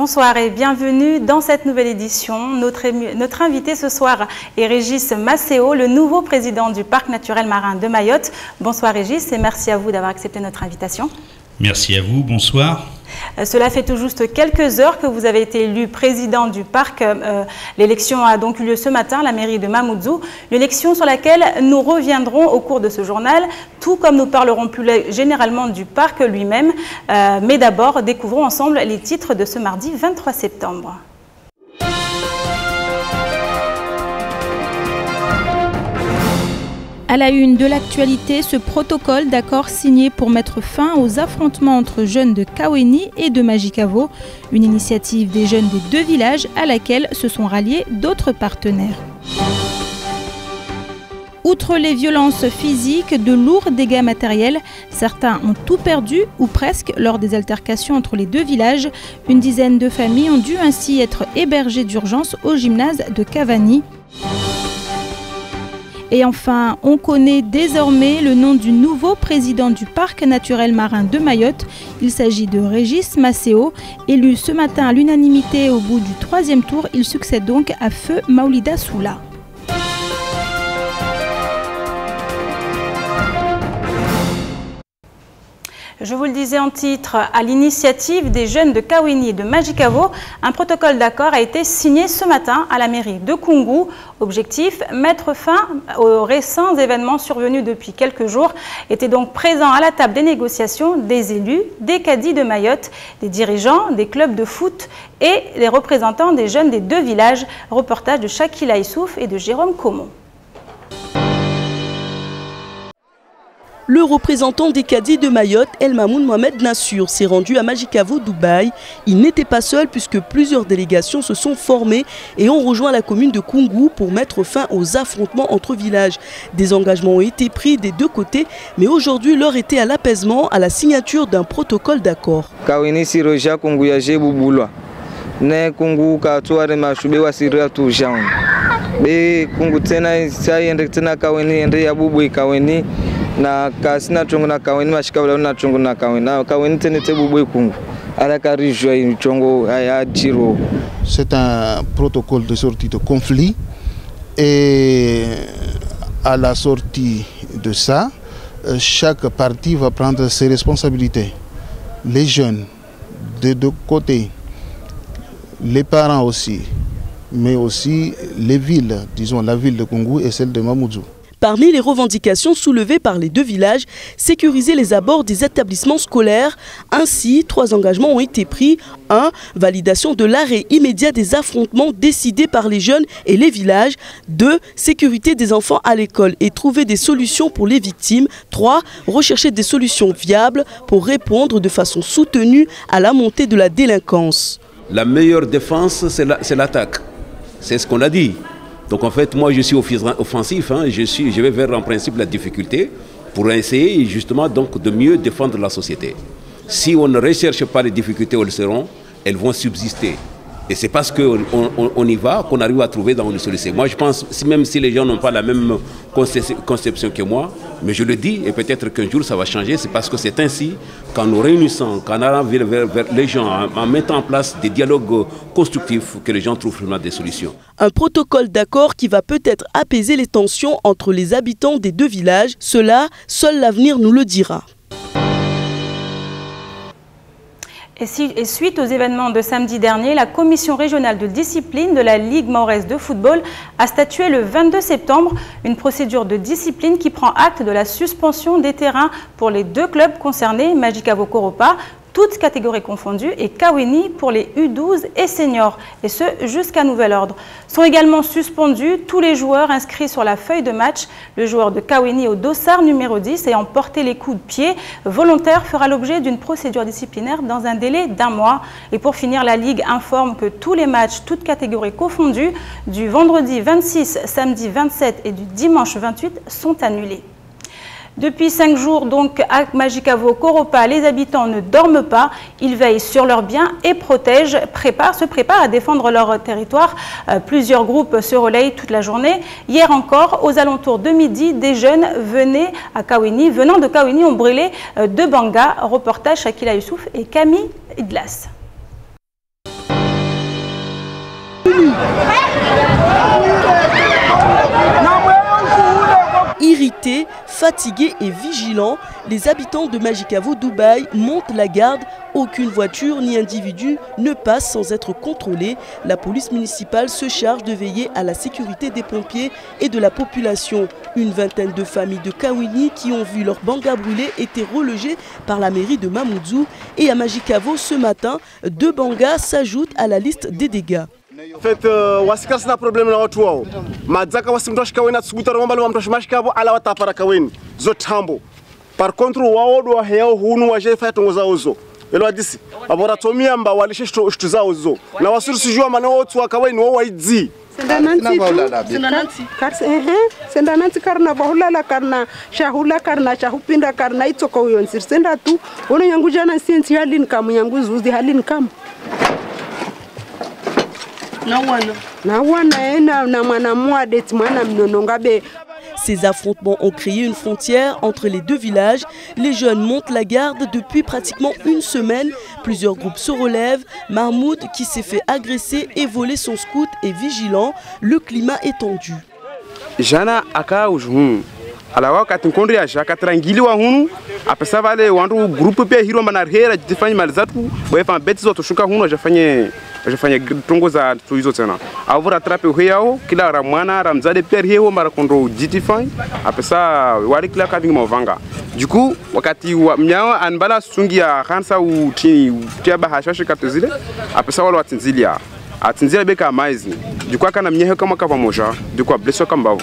Bonsoir et bienvenue dans cette nouvelle édition. Notre invité ce soir est Régis Maceo, le nouveau président du Parc naturel marin de Mayotte. Bonsoir Régis et merci à vous d'avoir accepté notre invitation. Merci à vous, bonsoir. Cela fait tout juste quelques heures que vous avez été élu président du parc. L'élection a donc eu lieu ce matin à la mairie de Mamoudzou. L'élection sur laquelle nous reviendrons au cours de ce journal, tout comme nous parlerons plus généralement du parc lui-même. Mais d'abord, découvrons ensemble les titres de ce mardi 23 septembre. À la une de l'actualité, ce protocole d'accord signé pour mettre fin aux affrontements entre jeunes de Kaweni et de Majikavo, une initiative des jeunes des deux villages à laquelle se sont ralliés d'autres partenaires. Outre les violences physiques, de lourds dégâts matériels, certains ont tout perdu ou presque lors des altercations entre les deux villages. Une dizaine de familles ont dû ainsi être hébergées d'urgence au gymnase de Cavani. Et enfin, on connaît désormais le nom du nouveau président du Parc naturel marin de Mayotte. Il s'agit de Régis Maceo. Élu ce matin à l'unanimité au bout du 3e tour, il succède donc à Feu Maoulida Soula. Je vous le disais en titre, à l'initiative des jeunes de Kaweni et de Majikavo, un protocole d'accord a été signé ce matin à la mairie de Koungou. Objectif, mettre fin aux récents événements survenus depuis quelques jours. Étaient donc présents à la table des négociations des élus, des cadis de Mayotte, des dirigeants, des clubs de foot et les représentants des jeunes des deux villages. Reportage de Shakila Issouf et de Jérôme Comon. Le représentant des cadis de Mayotte, El Mamoun Mohamed Nassur, s'est rendu à Majikavo, Dubaï. Il n'était pas seul puisque plusieurs délégations se sont formées et ont rejoint la commune de Koungou pour mettre fin aux affrontements entre villages. Des engagements ont été pris des deux côtés, mais aujourd'hui l'heure était à l'apaisement, à la signature d'un protocole d'accord. C'est un protocole de sortie de conflit et à la sortie de ça, chaque partie va prendre ses responsabilités. Les jeunes des deux côtés, les parents aussi, mais aussi les villes, disons la ville de Koungou et celle de Mamoudzou. Parmi les revendications soulevées par les deux villages, sécuriser les abords des établissements scolaires. Ainsi, 3 engagements ont été pris. 1. Validation de l'arrêt immédiat des affrontements décidés par les jeunes et les villages. 2. Sécurité des enfants à l'école et trouver des solutions pour les victimes. 3. Rechercher des solutions viables pour répondre de façon soutenue à la montée de la délinquance. La meilleure défense, c'est l'attaque. C'est ce qu'on a dit. Donc en fait, moi je suis offensif, hein, je vais vers en principe la difficulté pour essayer justement donc de mieux défendre la société. Si on ne recherche pas les difficultés où elles seront, elles vont subsister. Et c'est parce qu'on y va qu'on arrive à trouver dans une solution. Moi je pense, même si les gens n'ont pas la même conception que moi, mais je le dis, et peut-être qu'un jour ça va changer, c'est parce que c'est ainsi qu'en nous réunissant, qu'en allant vers les gens, en mettant en place des dialogues constructifs, que les gens trouvent vraiment des solutions. Un protocole d'accord qui va peut-être apaiser les tensions entre les habitants des deux villages. Cela, seul l'avenir nous le dira. Et suite aux événements de samedi dernier, la commission régionale de discipline de la Ligue mahoraise de football a statué le 22 septembre une procédure de discipline qui prend acte de la suspension des terrains pour les 2 clubs concernés, Majikavo Koropa, toutes catégories confondues, et Kaweni pour les U12 et seniors, et ce jusqu'à nouvel ordre. Sont également suspendus tous les joueurs inscrits sur la feuille de match. Le joueur de Kaweni au dossard numéro 10 ayant porté les coups de pied volontaires fera l'objet d'une procédure disciplinaire dans un délai d'1 mois. Et pour finir, la Ligue informe que tous les matchs, toutes catégories confondues, du vendredi 26, samedi 27 et du dimanche 28 sont annulés. Depuis 5 jours, donc, à Majikavo Koropa, les habitants ne dorment pas. Ils veillent sur leurs biens et se préparent à défendre leur territoire. Plusieurs groupes se relayent toute la journée. Hier encore, aux alentours de midi, des jeunes venant de Kaweni ont brûlé 2 bangas. Reportage Shakila Issouf et Camille Idlas. Irrités, fatigués et vigilants, les habitants de Majicavo, Dubaï, montent la garde. Aucune voiture ni individu ne passe sans être contrôlé. La police municipale se charge de veiller à la sécurité des pompiers et de la population. Une vingtaine de familles de Kawini qui ont vu leur banga brûler étaient relogées par la mairie de Mamoudzou. Et à Majicavo, ce matin, 2 bangas s'ajoutent à la liste des dégâts. En fait, wasikar sina problème na watu wao. Madzaka wasimtoshi kaweni atsubuta romba lo mtoshi mashikabo ala watapara kaweni zotambo. Par contre wao do heo hunu waje fa tongoza ozo. Elo adisi abora tomia mba walishe shtuza ozo. Na wasuru sijua mana watu wa kaweni wao waidzi. Sendanansi karna bahulala karna shahula karna shahupinda karna itsoka uyonsir senda tu wono yangu jana sinsi halin kamu yangu zuzi halin kamu. Ces affrontements ont créé une frontière entre les deux villages. Les jeunes montent la garde depuis pratiquement une semaine. Plusieurs groupes se relèvent. Mahmoud, qui s'est fait agresser et voler son scout, est vigilant. Le climat est tendu. Jana aka ujhun. Alawa katinkondi ya jaka trangili wa hunu apesa vale wandu grupu pia hiro manarhera jifanye mali zatu boefa beti zoto shuka hunu ajafanye tongo za tuizo tena avura trape huyao kila ramwana ramzade pia hiyo mara kondo jitifanye apesa wali kila kavingi movanga juku wakati wa mnyao anbala sungi ya hansa utini tia bahashashi katuzile apesa wale watinzilia atinzilia beka maizi juku akana mnyehe kama kava moja juku blesso kambao.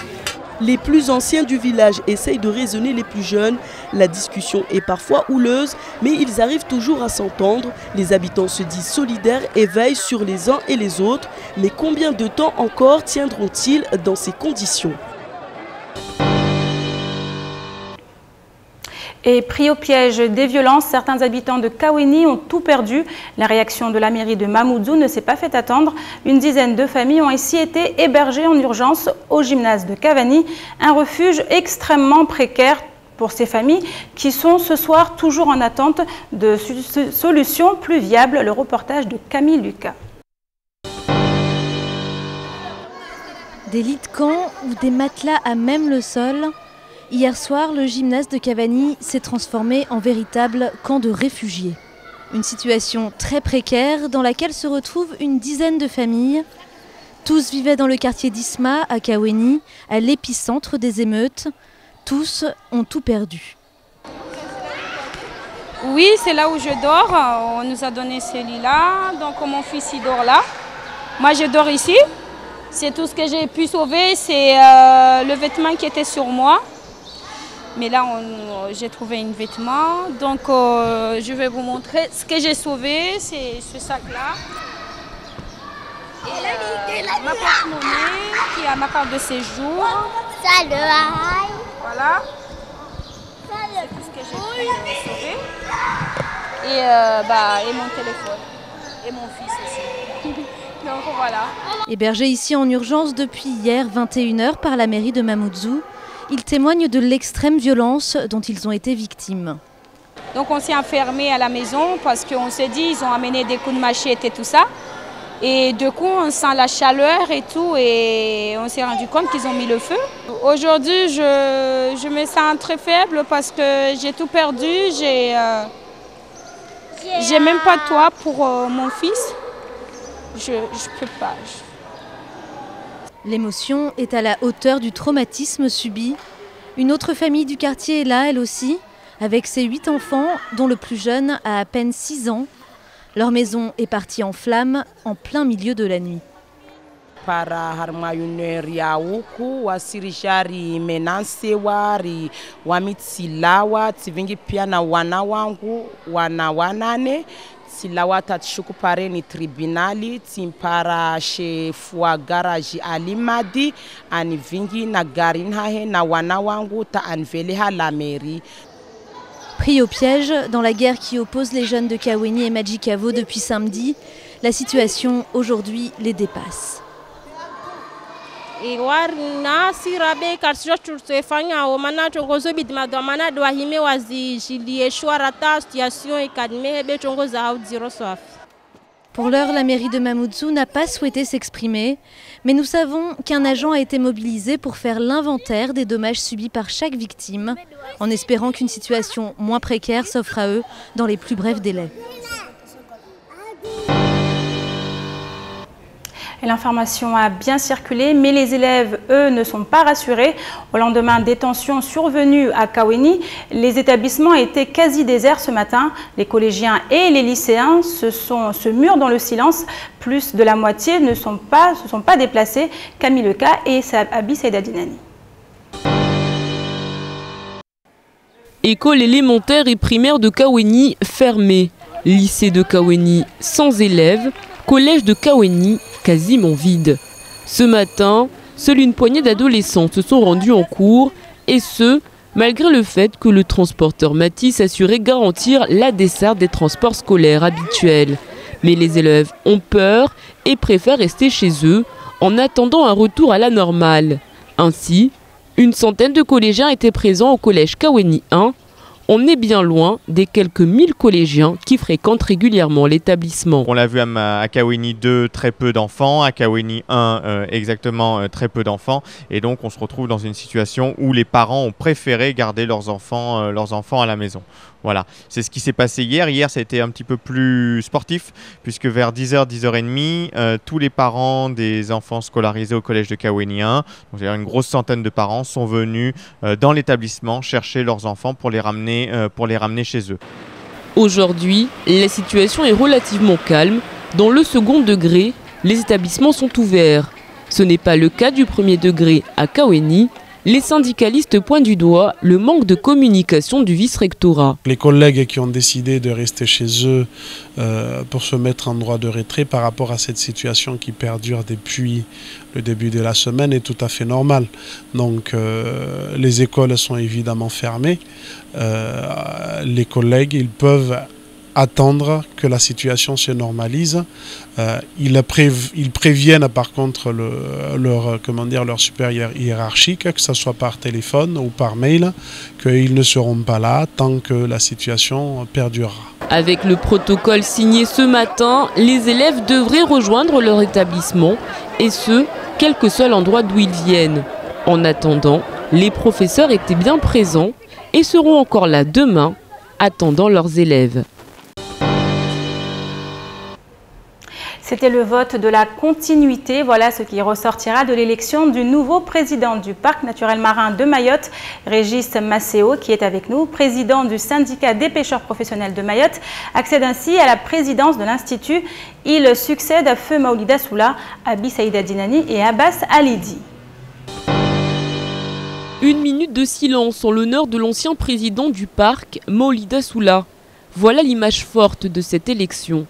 Les plus anciens du village essayent de raisonner les plus jeunes. La discussion est parfois houleuse, mais ils arrivent toujours à s'entendre. Les habitants se disent solidaires et veillent sur les uns et les autres. Mais combien de temps encore tiendront-ils dans ces conditions ? Et pris au piège des violences, certains habitants de Kawini ont tout perdu. La réaction de la mairie de Mamoudzou ne s'est pas fait attendre. Une dizaine de familles ont ici été hébergées en urgence au gymnase de Cavani, un refuge extrêmement précaire pour ces familles qui sont ce soir toujours en attente de solutions plus viables. Le reportage de Camille Lucas. Des lits de camp ou des matelas à même le sol. Hier soir, le gymnase de Cavani s'est transformé en véritable camp de réfugiés. Une situation très précaire dans laquelle se retrouvent une dizaine de familles. Tous vivaient dans le quartier d'Isma à Kawini, à l'épicentre des émeutes. Tous ont tout perdu. Oui, c'est là où je dors. On nous a donné ce lit-là. Donc mon fils il dort là. Moi je dors ici. C'est tout ce que j'ai pu sauver. C'est le vêtement qui était sur moi. Mais là, j'ai trouvé un vêtement, donc je vais vous montrer ce que j'ai sauvé, c'est ce sac-là. Et ma porte-monnaie, qui a ma carte de séjour. Voilà. C'est tout ce que j'ai pu sauver. Et mon téléphone. Et mon fils aussi. Donc voilà. Hébergés ici en urgence depuis hier 21h par la mairie de Mamoudzou, ils témoignent de l'extrême violence dont ils ont été victimes. Donc on s'est enfermés à la maison parce qu'on s'est dit ils ont amené des coups de machette et tout ça. Et du coup on sent la chaleur et tout et on s'est rendu compte qu'ils ont mis le feu. Aujourd'hui je me sens très faible parce que j'ai tout perdu. J'ai même pas de toit pour mon fils. Je peux pas. L'émotion est à la hauteur du traumatisme subi. Une autre famille du quartier est là, elle aussi, avec ses 8 enfants, dont le plus jeune a à peine 6 ans. Leur maison est partie en flammes en plein milieu de la nuit. Para harmayuneria huku wasirishari menansewa wamitsilawa tivingi pia na wana wangu wana wanane silawa tatshuku pare ni tribunali timpara shefua garaji alimadi anivingi na garinhahe na wana wangu ta anveleha la mairie. Pris au piège dans la guerre qui oppose les jeunes de Kawini et Majicavo depuis samedi, la situation aujourd'hui les dépasse. Pour l'heure, la mairie de Mamoudzou n'a pas souhaité s'exprimer, mais nous savons qu'un agent a été mobilisé pour faire l'inventaire des dommages subis par chaque victime, en espérant qu'une situation moins précaire s'offre à eux dans les plus brefs délais. L'information a bien circulé, mais les élèves, eux, ne sont pas rassurés. Au lendemain des tensions survenues à Kaweni, les établissements étaient quasi déserts ce matin. Les collégiens et les lycéens se murent dans le silence. Plus de la moitié ne se sont pas déplacés. Camille Leca et Abi Saïda Dinani. École élémentaire et primaire de Kaweni fermée. Lycée de Kaweni sans élèves. Collège de Kaweni quasiment vide. Ce matin, seule une poignée d'adolescents se sont rendus en cours, et ce, malgré le fait que le transporteur Matisse assurait garantir la desserte des transports scolaires habituels. Mais les élèves ont peur et préfèrent rester chez eux en attendant un retour à la normale. Ainsi, une centaine de collégiens étaient présents au collège Kaweni 1. On est bien loin des quelques 1000 collégiens qui fréquentent régulièrement l'établissement. On l'a vu à Kaweni 2, très peu d'enfants, à Kaweni 1, exactement très peu d'enfants. Et donc on se retrouve dans une situation où les parents ont préféré garder leurs enfants à la maison. Voilà, c'est ce qui s'est passé hier. Hier, ça a été un petit peu plus sportif, puisque vers 10h, 10h30, tous les parents des enfants scolarisés au collège de Kaweni 1, donc une grosse centaine de parents, sont venus dans l'établissement chercher leurs enfants pour les ramener chez eux. Aujourd'hui, la situation est relativement calme. Dans le second degré, les établissements sont ouverts. Ce n'est pas le cas du premier degré à Kaweni. Les syndicalistes pointent du doigt le manque de communication du vice-rectorat. Les collègues qui ont décidé de rester chez eux pour se mettre en droit de retrait par rapport à cette situation qui perdure depuis le début de la semaine est tout à fait normal. Donc les écoles sont évidemment fermées. Les collègues, ils peuvent attendre que la situation se normalise. Ils préviennent par contre leur supérieur hiérarchique, que ce soit par téléphone ou par mail, qu'ils ne seront pas là tant que la situation perdurera. Avec le protocole signé ce matin, les élèves devraient rejoindre leur établissement, et ce, quel que soit l'endroit d'où ils viennent. En attendant, les professeurs étaient bien présents et seront encore là demain, attendant leurs élèves. C'était le vote de la continuité. Voilà ce qui ressortira de l'élection du nouveau président du Parc naturel marin de Mayotte, Régis Maceo, qui est avec nous, président du syndicat des pêcheurs professionnels de Mayotte, accède ainsi à la présidence de l'Institut. Il succède à Feu Maoulida Soula, Abi Saïda Dinani et Abbas Alidi. Une minute de silence en l'honneur de l'ancien président du parc, Maoulida Soula. Voilà l'image forte de cette élection.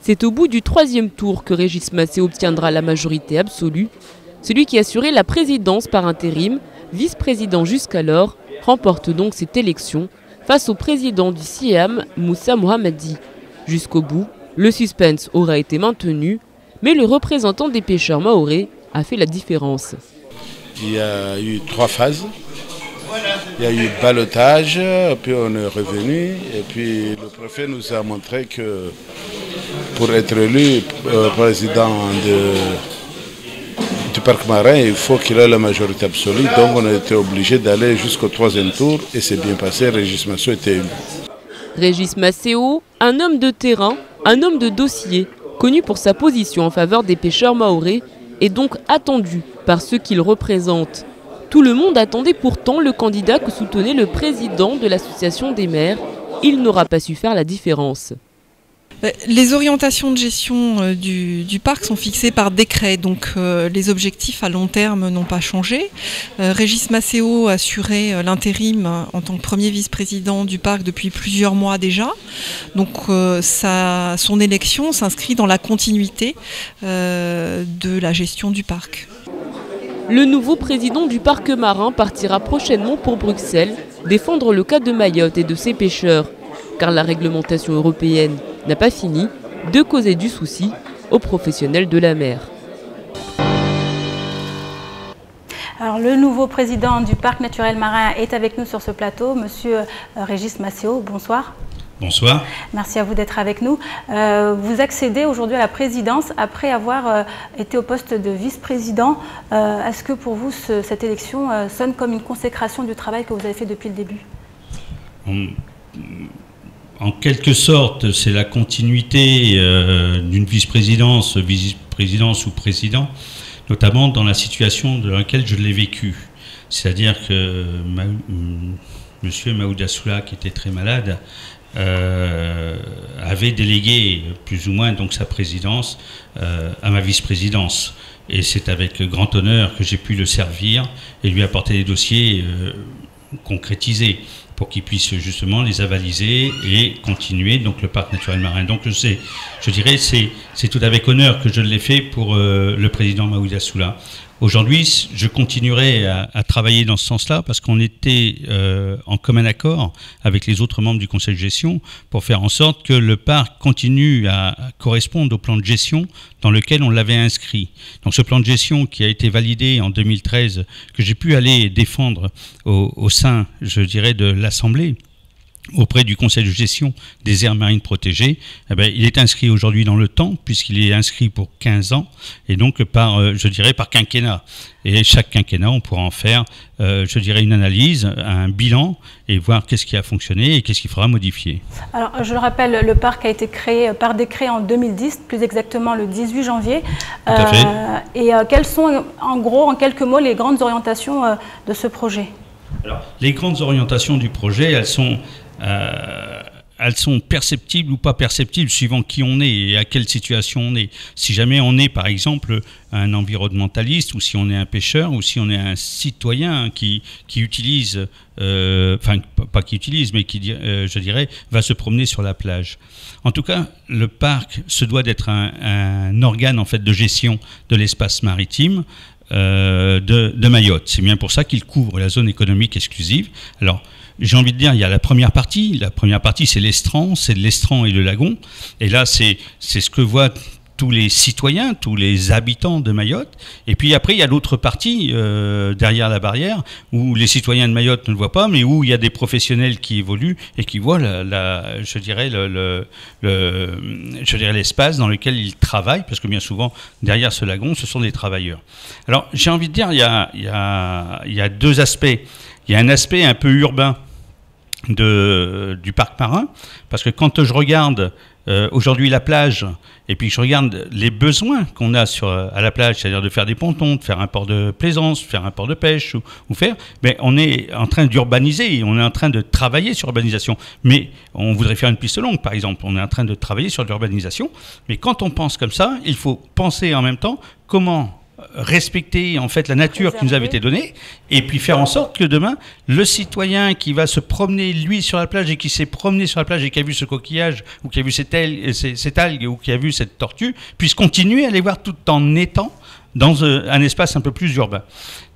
C'est au bout du 3e tour que Régis Maceo obtiendra la majorité absolue. Celui qui assurait la présidence par intérim, vice-président jusqu'alors, remporte donc cette élection face au président du SIAM, Moussa Mohamadi. Jusqu'au bout, le suspense aura été maintenu, mais le représentant des pêcheurs mahorais a fait la différence. Il y a eu 3 phases. Il y a eu ballottage, puis on est revenu, et puis le préfet nous a montré que pour être élu président du parc marin, il faut qu'il ait la majorité absolue. Donc on a été obligé d'aller jusqu'au 3e tour, et c'est bien passé, Régis Maceo était élu. Régis Maceo, un homme de terrain, un homme de dossier, connu pour sa position en faveur des pêcheurs mahorais, est donc attendu par ceux qu'il représente. Tout le monde attendait pourtant le candidat que soutenait le président de l'association des maires. Il n'aura pas su faire la différence. Les orientations de gestion du parc sont fixées par décret, donc les objectifs à long terme n'ont pas changé. Régis Maceo assurait l'intérim en tant que premier vice-président du parc depuis plusieurs mois déjà. Donc son élection s'inscrit dans la continuité de la gestion du parc. Le nouveau président du parc marin partira prochainement pour Bruxelles défendre le cas de Mayotte et de ses pêcheurs, car la réglementation européenne n'a pas fini de causer du souci aux professionnels de la mer. Alors, le nouveau président du Parc naturel marin est avec nous sur ce plateau, Monsieur Régis Maceo. Bonsoir. Bonsoir. Merci à vous d'être avec nous. Vous accédez aujourd'hui à la présidence après avoir été au poste de vice-président. Est-ce que pour vous, cette élection sonne comme une consécration du travail que vous avez fait depuis le début? En quelque sorte, c'est la continuité d'une vice-présidence ou président, notamment dans la situation dans laquelle je l'ai vécu. C'est-à-dire que M. Maouda Soula, qui était très malade, avait délégué plus ou moins donc sa présidence à ma vice-présidence. Et c'est avec grand honneur que j'ai pu le servir et lui apporter des dossiers concrétisés pour qu'il puisse justement les avaliser et continuer donc le parc naturel marin. Donc je dirais c'est tout avec honneur que je l'ai fait pour le président Maouda Soula. Aujourd'hui, je continuerai à travailler dans ce sens-là parce qu'on était en commun accord avec les autres membres du conseil de gestion pour faire en sorte que le parc continue à correspondre au plan de gestion dans lequel on l'avait inscrit. Donc ce plan de gestion qui a été validé en 2013, que j'ai pu aller défendre au sein, je dirais, de l'Assemblée, auprès du conseil de gestion des aires marines protégées, eh bien, il est inscrit aujourd'hui dans le temps, puisqu'il est inscrit pour 15 ans, et donc par, je dirais, par quinquennat. Et chaque quinquennat, on pourra en faire, je dirais, une analyse, un bilan, et voir qu'est-ce qui a fonctionné et qu'est-ce qu'il faudra modifier. Alors, je le rappelle, le parc a été créé par décret en 2010, plus exactement le 18 janvier. Tout à fait. Et quelles sont, en gros, en quelques mots, les grandes orientations de ce projet? Alors, les grandes orientations du projet, elles sont perceptibles ou pas perceptibles suivant qui on est et à quelle situation on est. Si jamais on est par exemple un environnementaliste ou si on est un pêcheur ou si on est un citoyen qui utilise, enfin pas qui utilise mais qui, je dirais, va se promener sur la plage. En tout cas, le parc se doit d'être un organe en fait de gestion de l'espace maritime de Mayotte. C'est bien pour ça qu'il couvre la zone économique exclusive. Alors, j'ai envie de dire, il y a la première partie. La première partie, c'est l'estran, c'est l'estran et le lagon. Et là, c'est ce que voient tous les citoyens, tous les habitants de Mayotte. Et puis après, il y a l'autre partie, derrière la barrière, où les citoyens de Mayotte ne le voient pas, mais où il y a des professionnels qui évoluent et qui voient, je dirais, l'espace dans lequel ils travaillent, parce que bien souvent, derrière ce lagon, ce sont des travailleurs. Alors, j'ai envie de dire, il y a deux aspects. Il y a un aspect un peu urbain du parc marin, parce que quand je regarde aujourd'hui la plage, et puis je regarde les besoins qu'on a à la plage, c'est-à-dire de faire des pontons, de faire un port de plaisance, faire un port de pêche, ou faire, ben, on est en train d'urbaniser, on est en train de travailler sur l'urbanisation. Mais on voudrait faire une piste longue, par exemple, on est en train de travailler sur l'urbanisation, mais quand on pense comme ça, il faut penser en même temps comment respecter en fait la nature qui nous avait été donnée et puis faire en sorte que demain le citoyen qui va se promener lui sur la plage et qui s'est promené sur la plage et qui a vu ce coquillage ou qui a vu cette algue ou qui a vu cette tortue puisse continuer à les voir tout en étant dans un espace un peu plus urbain.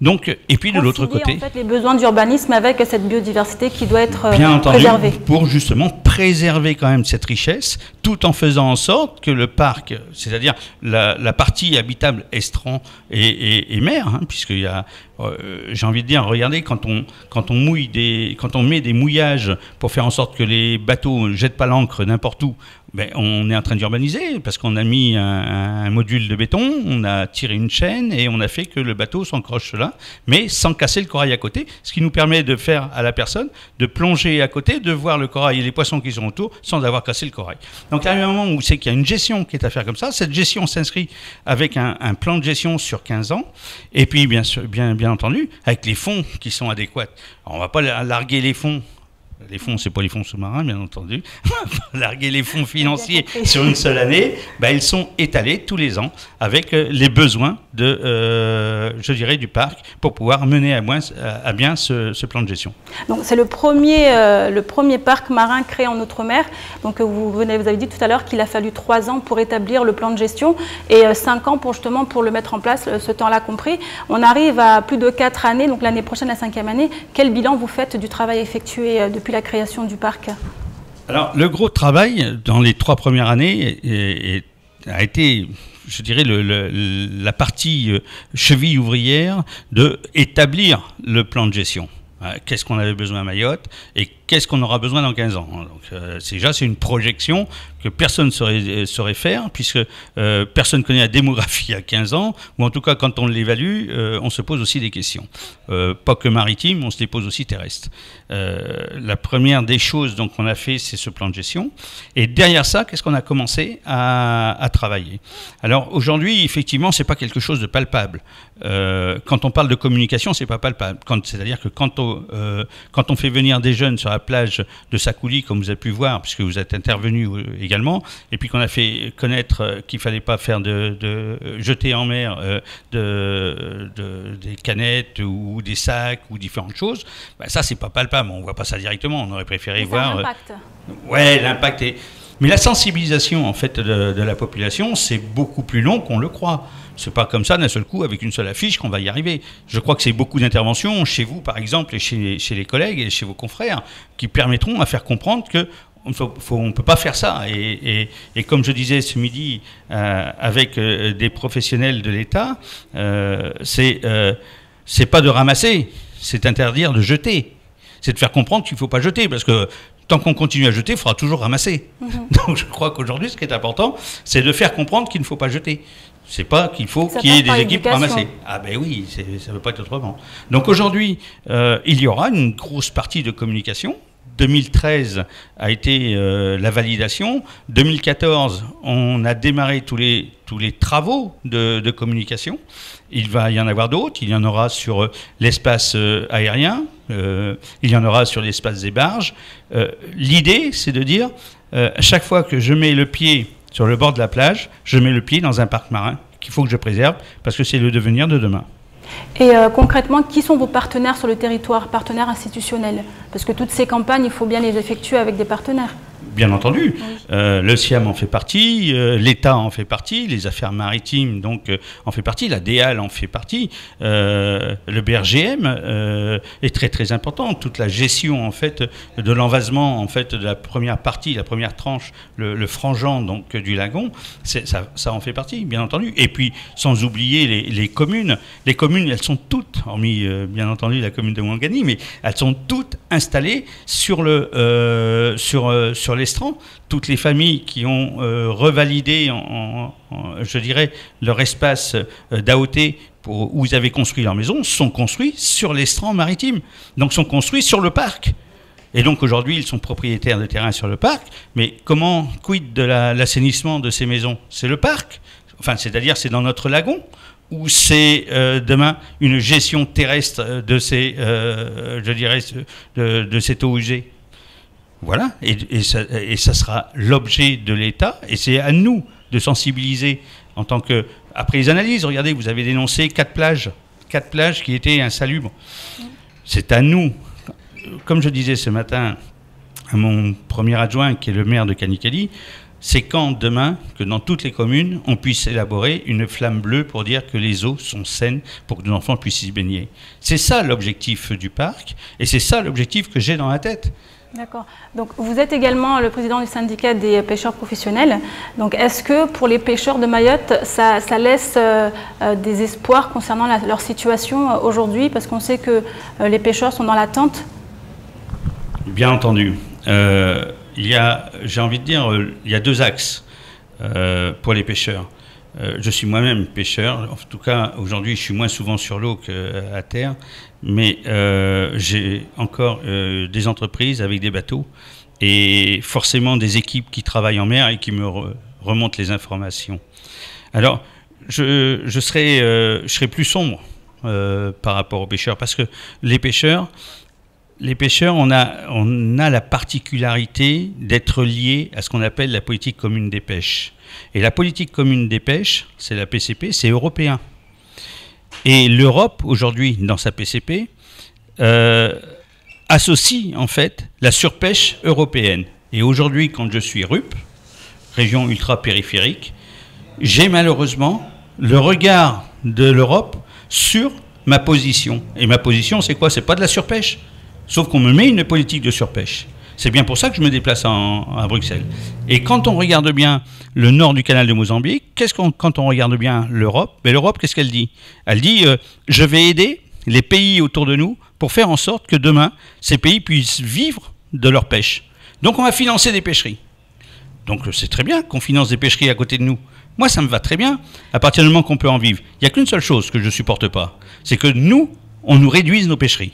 Donc, et puis de l'autre côté, en fait, les besoins d'urbanisme avec cette biodiversité qui doit être bien entendu, préservée. Pour justement préserver quand même cette richesse, tout en faisant en sorte que le parc, c'est-à-dire la partie habitable estran et mer, hein, puisqu'il y a, j'ai envie de dire, regardez, quand on met des mouillages pour faire en sorte que les bateaux ne jettent pas l'ancre n'importe où, ben, on est en train d'urbaniser parce qu'on a mis un module de béton, on a tiré une chaîne et on a fait que le bateau s'encroche là, mais sans casser le corail à côté, ce qui nous permet de faire à la personne de plonger à côté, de voir le corail et les poissons qui sont autour sans avoir cassé le corail. Donc il y a un moment où c'est qu'il y a une gestion qui est à faire comme ça. Cette gestion s'inscrit avec un plan de gestion sur 15 ans et puis bien entendu avec les fonds qui sont adéquats. Alors, on ne va pas larguer les fonds. Les fonds, c'est pas les fonds sous-marins, bien entendu. Larguer les fonds financiers sur une seule année, ben, ils sont étalés tous les ans avec les besoins je dirais, du parc pour pouvoir mener à bien ce plan de gestion. Donc c'est le premier parc marin créé en Outre-mer. Donc vous avez dit tout à l'heure qu'il a fallu 3 ans pour établir le plan de gestion et 5 ans pour le mettre en place, ce temps-là compris. On arrive à plus de 4 années, donc l'année prochaine, la 5e année. Quel bilan vous faites du travail effectué depuis la création du parc? Alors, le gros travail dans les 3 premières années a été, je dirais, la partie cheville ouvrière de établir le plan de gestion. Qu'est-ce qu'on avait besoin à Mayotte et qu'est-ce qu'on aura besoin dans 15 ans. Donc, déjà, c'est une projection que personne ne saurait faire, puisque personne ne connaît la démographie à 15 ans, ou en tout cas, quand on l'évalue, on se pose aussi des questions. Pas que maritimes, on se les pose aussi terrestres. La première des choses qu'on a fait, c'est ce plan de gestion. Et derrière ça, qu'est-ce qu'on a commencé à travailler? Alors, aujourd'hui, effectivement, c'est pas quelque chose de palpable. Quand on parle de communication, c'est pas palpable. C'est-à-dire que quand on fait venir des jeunes sur la plage de Sakouli, comme vous avez pu voir, puisque vous êtes intervenu également, et puis qu'on a fait connaître qu'il fallait pas faire jeter en mer des canettes ou des sacs ou différentes choses, ben ça c'est pas palpable, on voit pas ça directement, on aurait préféré voir... l'impact. Ouais, l'impact est... Mais la sensibilisation en fait de la population, c'est beaucoup plus long qu'on le croit. C'est pas comme ça d'un seul coup avec une seule affiche qu'on va y arriver. Je crois que c'est beaucoup d'interventions chez vous par exemple et chez les collègues et chez vos confrères qui permettront à faire comprendre que on ne peut pas faire ça. Et comme je disais ce midi avec des professionnels de l'État, c'est pas de ramasser, c'est interdire de jeter. C'est de faire comprendre qu'il ne faut pas jeter, parce que tant qu'on continue à jeter, il faudra toujours ramasser. Donc je crois qu'aujourd'hui, ce qui est important, c'est de faire comprendre qu'il ne faut pas jeter. C'est pas qu'il faut qu'il y ait des équipes pour ramasser. Ah ben oui, ça ne peut pas être autrement. Donc aujourd'hui, il y aura une grosse partie de communication. 2013 a été la validation. 2014, on a démarré tous les travaux de communication. Il va y en avoir d'autres. Il y en aura sur l'espace aérien. Il y en aura sur l'espace des barges. L'idée, c'est de dire, à chaque fois que je mets le pied sur le bord de la plage, je mets le pied dans un parc marin qu'il faut que je préserve, parce que c'est le devenir de demain. Et concrètement, qui sont vos partenaires sur le territoire, partenaires institutionnels? Parce que toutes ces campagnes, il faut bien les effectuer avec des partenaires. Bien entendu. Oui. Le SIAM en fait partie, l'État en fait partie, les affaires maritimes en fait partie, la DEAL en fait partie, le BRGM est très très important. Toute la gestion en fait de l'envasement en fait de la première partie, la première tranche, le frangeant du lagon, ça en fait partie, bien entendu. Et puis sans oublier les communes. Les communes, elles sont toutes, hormis bien entendu la commune de Ouangani, mais elles sont toutes installées sur l'estran. Toutes les familles qui ont revalidé, je dirais, leur espace d'AOT où ils avaient construit leur maison, sont construits sur l'estran maritime. Donc sont construits sur le parc. Et donc aujourd'hui, ils sont propriétaires de terrain sur le parc. Mais quid de l'assainissement de ces maisons? C'est le parc. Enfin, c'est-à-dire, c'est dans notre lagon. Ou c'est demain une gestion terrestre de cette eau usée? Voilà, et ça sera l'objet de l'État, et c'est à nous de sensibiliser en tant que... Après les analyses, regardez, vous avez dénoncé 4 plages qui étaient insalubres. C'est à nous, comme je disais ce matin à mon premier adjoint, qui est le maire de Kanikali, c'est quand demain que dans toutes les communes, on puisse élaborer une flamme bleue pour dire que les eaux sont saines pour que nos enfants puissent y baigner. C'est ça l'objectif du parc, et c'est ça l'objectif que j'ai dans la tête. D'accord. Donc vous êtes également le président du syndicat des pêcheurs professionnels. Donc est-ce que pour les pêcheurs de Mayotte, ça laisse des espoirs concernant leur situation aujourd'hui? Parce qu'on sait que les pêcheurs sont dans l'attente. Bien entendu. J'ai envie de dire, il y a 2 axes pour les pêcheurs. Je suis moi-même pêcheur, en tout cas aujourd'hui je suis moins souvent sur l'eau qu'à terre, mais j'ai encore des entreprises avec des bateaux et forcément des équipes qui travaillent en mer et qui me remontent les informations. Alors je serai plus sombre par rapport aux pêcheurs, parce que les pêcheurs, on a la particularité d'être liés à ce qu'on appelle la politique commune des pêches. Et la politique commune des pêches, c'est la PCP, c'est européen. Et l'Europe, aujourd'hui, dans sa PCP, associe en fait la surpêche européenne. Et aujourd'hui, quand je suis RUP, région ultra-périphérique, j'ai malheureusement le regard de l'Europe sur ma position. Et ma position, c'est quoi? C'est pas de la surpêche. Sauf qu'on me met une politique de surpêche. C'est bien pour ça que je me déplace à Bruxelles. Et quand on regarde bien le nord du canal de Mozambique, quand on regarde bien l'Europe, l'Europe, qu'est-ce qu'elle dit? Elle dit je vais aider les pays autour de nous pour faire en sorte que demain, ces pays puissent vivre de leur pêche. Donc on va financer des pêcheries. Donc c'est très bien qu'on finance des pêcheries à côté de nous. Moi, ça me va très bien, à partir du moment qu'on peut en vivre. Il n'y a qu'une seule chose que je ne supporte pas, c'est que nous, on nous réduise nos pêcheries.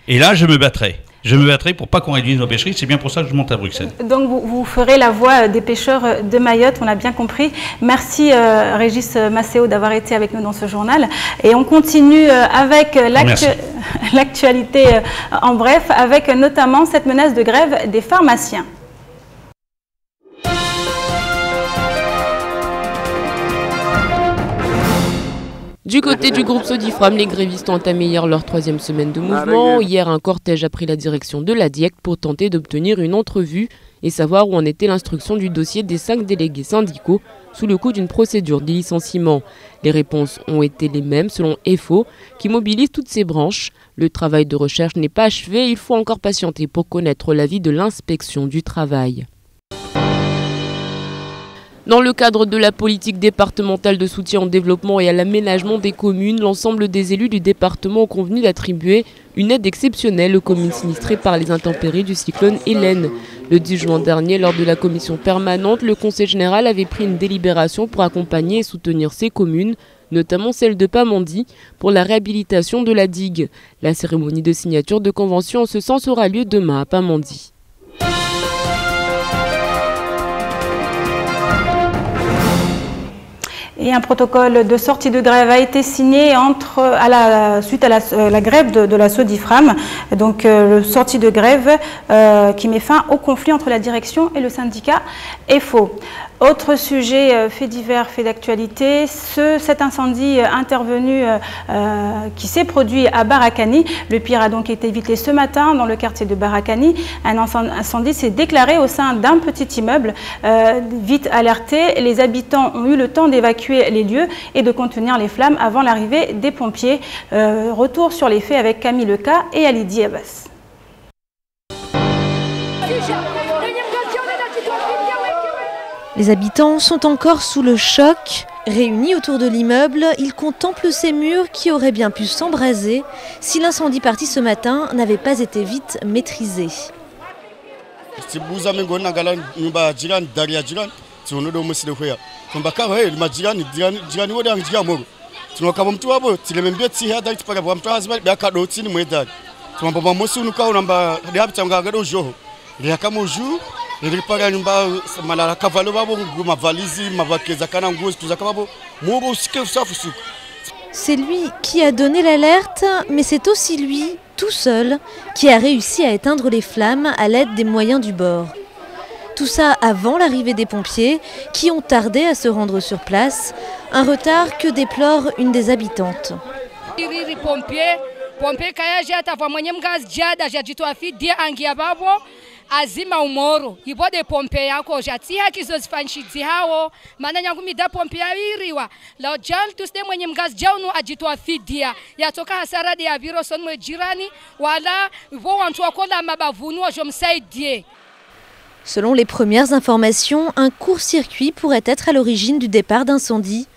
Et là, je me battrai. Je me battrai pour pas qu'on réduise nos pêcheries, c'est bien pour ça que je monte à Bruxelles. Donc vous ferez la voix des pêcheurs de Mayotte, on a bien compris. Merci Régis Maceo d'avoir été avec nous dans ce journal. Et on continue avec l'actualité en bref, avec notamment cette menace de grève des pharmaciens. Du côté du groupe Sodifram, les grévistes ont entamé hier leur 3e semaine de mouvement. Hier, un cortège a pris la direction de la DIEC pour tenter d'obtenir une entrevue et savoir où en était l'instruction du dossier des 5 délégués syndicaux sous le coup d'une procédure de licenciement. Les réponses ont été les mêmes selon EFO, qui mobilise toutes ses branches. Le travail de recherche n'est pas achevé, il faut encore patienter pour connaître l'avis de l'inspection du travail. Dans le cadre de la politique départementale de soutien au développement et à l'aménagement des communes, l'ensemble des élus du département ont convenu d'attribuer une aide exceptionnelle aux communes sinistrées par les intempéries du cyclone Hélène. Le 10 juin dernier, lors de la commission permanente, le Conseil général avait pris une délibération pour accompagner et soutenir ces communes, notamment celle de Pamandzi, pour la réhabilitation de la digue. La cérémonie de signature de convention en ce sens aura lieu demain à Pamandzi. Et un protocole de sortie de grève a été signé suite à la grève de la Sodifram. Donc, sortie de grève qui met fin au conflit entre la direction et le syndicat EFO. Autre sujet, fait divers, fait d'actualité, cet incendie intervenu qui s'est produit à Barakani. Le pire a donc été évité ce matin dans le quartier de Barakani. Un incendie s'est déclaré au sein d'un petit immeuble. Vite alertés, les habitants ont eu le temps d'évacuer les lieux et de contenir les flammes avant l'arrivée des pompiers. Retour sur les faits avec Camille Leca et Alidi Abbas. Les habitants sont encore sous le choc. Réunis autour de l'immeuble, ils contemplent ces murs qui auraient bien pu s'embraser si l'incendie parti ce matin n'avait pas été vite maîtrisé. C'est lui qui a donné l'alerte, mais c'est aussi lui, tout seul, qui a réussi à éteindre les flammes à l'aide des moyens du bord. Tout ça avant l'arrivée des pompiers, qui ont tardé à se rendre sur place, un retard que déplore une des habitantes. azima umoro ibode pompe yako jatia kizozifanyishidzihawo maana nyangu mida pompe yawiriwa la jal tusde mwenye mgazi jaunu ajitoa fidia yatoka hasaradi ya viro son mwe jirani wala vo wantu wakola mabavunu wajomsaidie. Selon les premières informations, un court-circuit pourrait être à l'origine du départ d'incendie.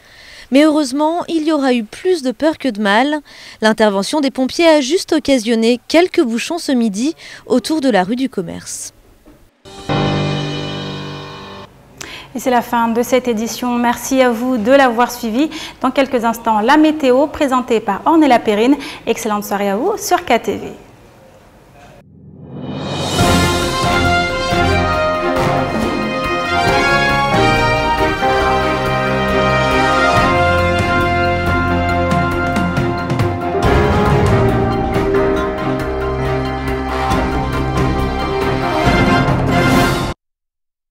Mais heureusement, il y aura eu plus de peur que de mal. L'intervention des pompiers a juste occasionné quelques bouchons ce midi autour de la rue du Commerce. Et c'est la fin de cette édition. Merci à vous de l'avoir suivi. Dans quelques instants, la météo présentée par Ornella Perrine. Excellente soirée à vous sur KTV.